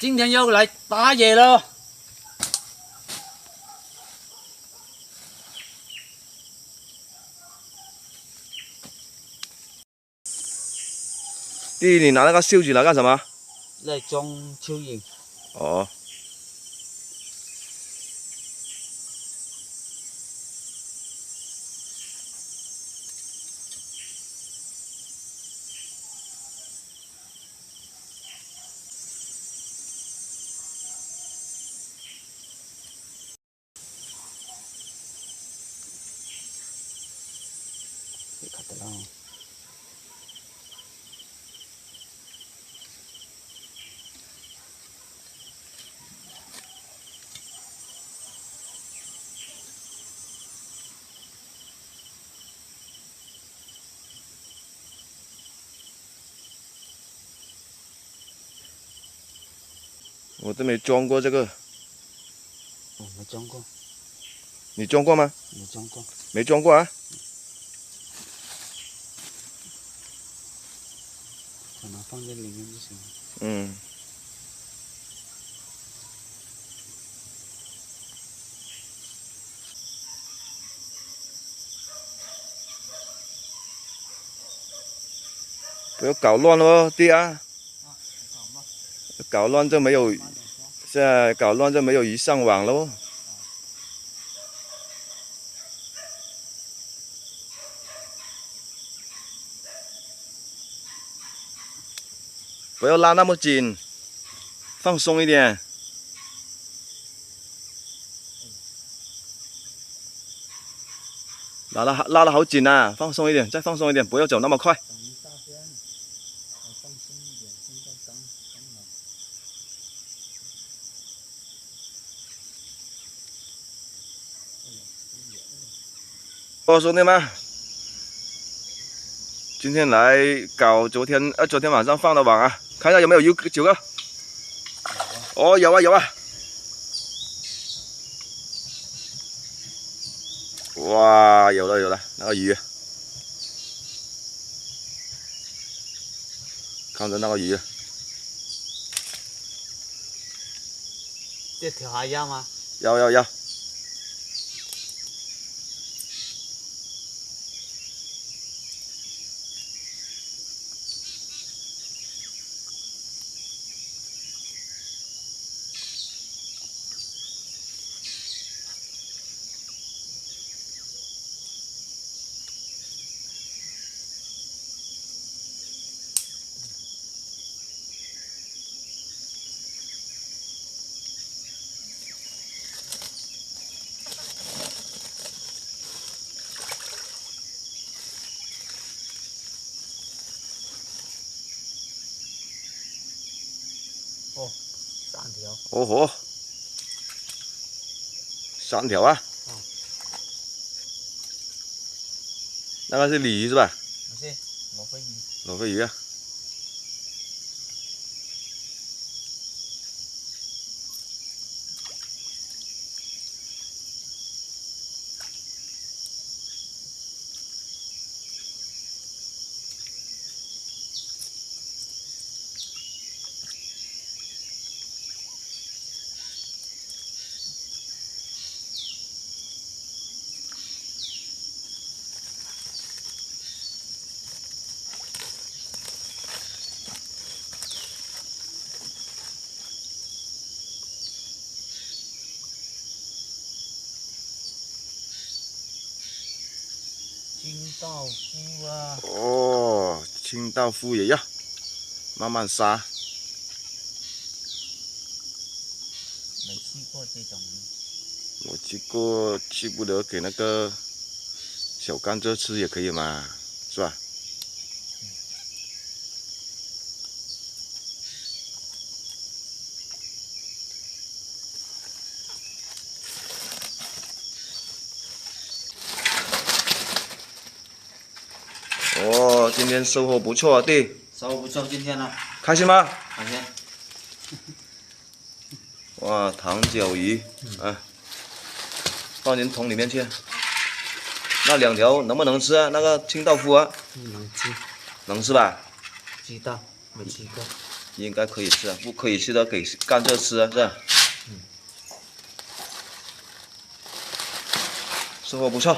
今天又来打野了。弟，你拿那个袖子来干什么？在装蚯蚓。哦。看得到。我都没装过这个。哦，没装过。你装过吗？没装过。没装过啊？可能放在里面就行了。嗯。不要搞乱哦，弟啊！搞乱就没有，现在搞乱就没有鱼上网喽。不要拉那么紧，放松一点。拉得好紧啊，放松一点，再放松一点，不要走那么快。兄弟们，今天来搞昨天晚上放的网啊，看一下有没有9个。哦，有啊有啊。哇，有了那个鱼，看着那个鱼。这条还要吗？要。哦，3条。哦吼，3条啊。哦。那个是鲤鱼是吧？不是，罗非鱼。罗非鱼啊。清道夫啊。哦，清道夫也要，慢慢杀。没去过这种。我去过，去不得给那个小甘蔗吃也可以嘛，是吧？哦，今天收获不错啊，弟。收获不错，今天呢？开心吗？开心。哇，糖脚鱼，放进桶里面去。那2条能不能吃啊？那个清道夫啊？能吃。能吃吧？知道，没吃过。应该可以吃啊，不可以吃的给甘蔗吃啊，是吧？收获不错。